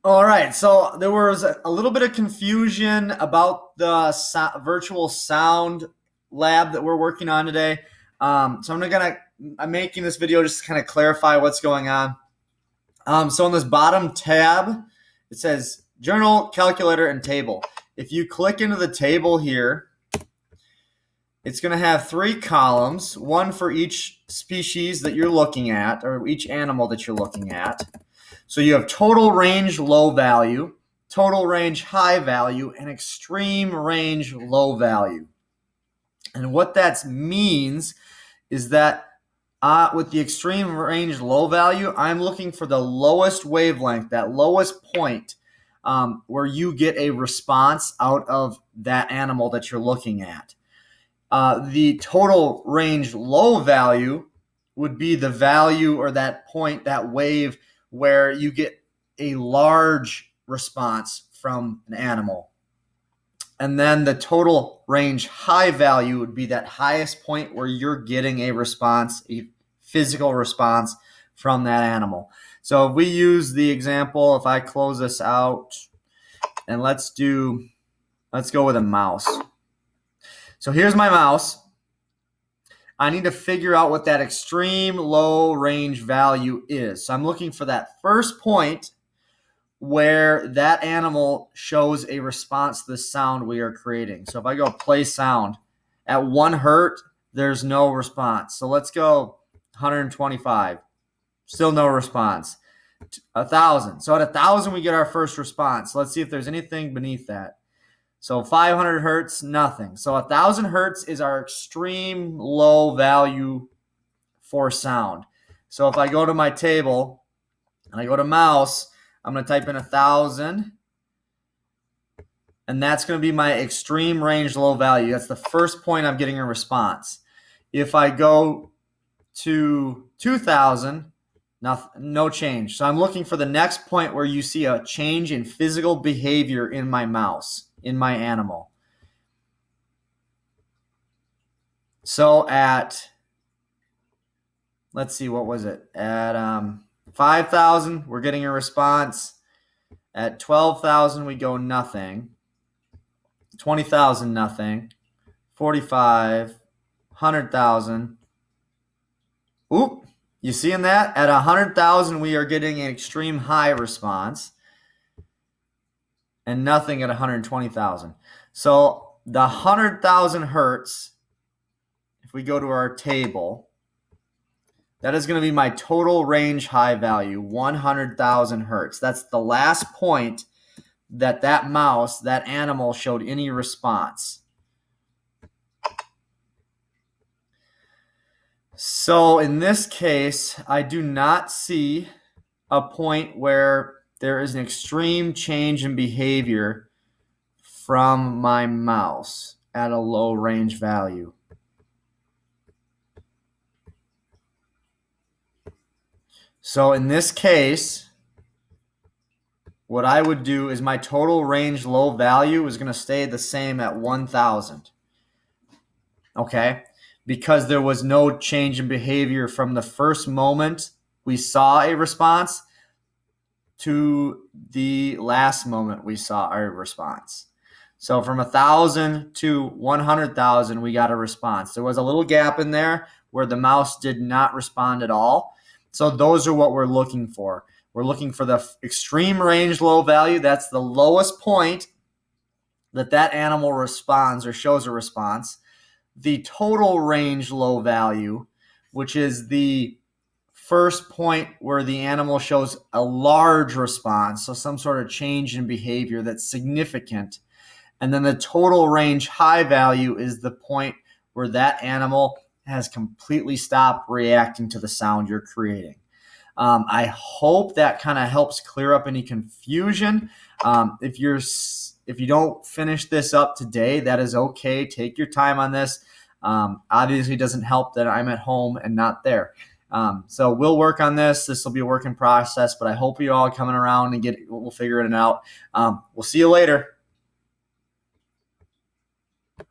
All right, so there was a little bit of confusion about the virtual sound lab that we're working on today. I'm making this video just to kind of clarify what's going on. So on this bottom tab, it says journal, calculator, and table. If you click into the table here, it's going to have three columns, one for each species that you're looking at, or each animal that you're looking at. So you have total range low value, total range high value, and extreme range low value. And what that means is that with the extreme range low value, I'm looking for the lowest wavelength, that lowest point where you get a response out of that animal that you're looking at. The total range low value would be the value or that point, that wave, where you get a large response from an animal. And then the total range high value would be that highest point where you're getting a response, a physical response from that animal. So if we use the example, if I close this out and let's go with a mouse. So here's my mouse. I need to figure out what that extreme low range value is. So I'm looking for that first point where that animal shows a response to the sound we are creating. So if I go play sound, at 1 hertz, there's no response. So let's go 125. Still no response. 1,000. So at 1,000, we get our first response. Let's see if there's anything beneath that. So 500 hertz, nothing. So 1,000 hertz is our extreme low value for sound. So if I go to my table and I go to mouse, I'm going to type in 1,000. And that's going to be my extreme range low value. That's the first point I'm getting a response. If I go to 2,000, no change. So I'm looking for the next point where you see a change in physical behavior in my mouse, in my animal. So at, let's see, what was it? At 5,000, we're getting a response. At 12,000, we go nothing. 20,000, nothing. 45, 100,000. Oop, you seeing that? At 100,000, we are getting an extreme high response and nothing at 120,000. So the 100,000 hertz, if we go to our table, that is going to be my total range high value, 100,000 hertz. That's the last point that mouse, that animal showed any response. So in this case, I do not see a point where there is an extreme change in behavior from my mouse at a low range value. So in this case, what I would do is my total range low value is going to stay the same at 1,000. Okay? Because there was no change in behavior from the first moment we saw a response to the last moment we saw a response. So from 1,000 to 100,000, we got a response. There was a little gap in there where the mouse did not respond at all. So those are what we're looking for. We're looking for the extreme range low value. That's the lowest point that animal responds or shows a response. The total range low value, which is the first point where the animal shows a large response, so some sort of change in behavior that's significant. And then the total range high value is the point where that animal has completely stopped reacting to the sound you're creating. I hope that kind of helps clear up any confusion. If you don't finish this up today, that is okay. Take your time on this. Obviously, it doesn't help that I'm at home and not there. So we'll work on this. This will be a work in process, but I hope you all are coming around and we'll figure it out. We'll see you later.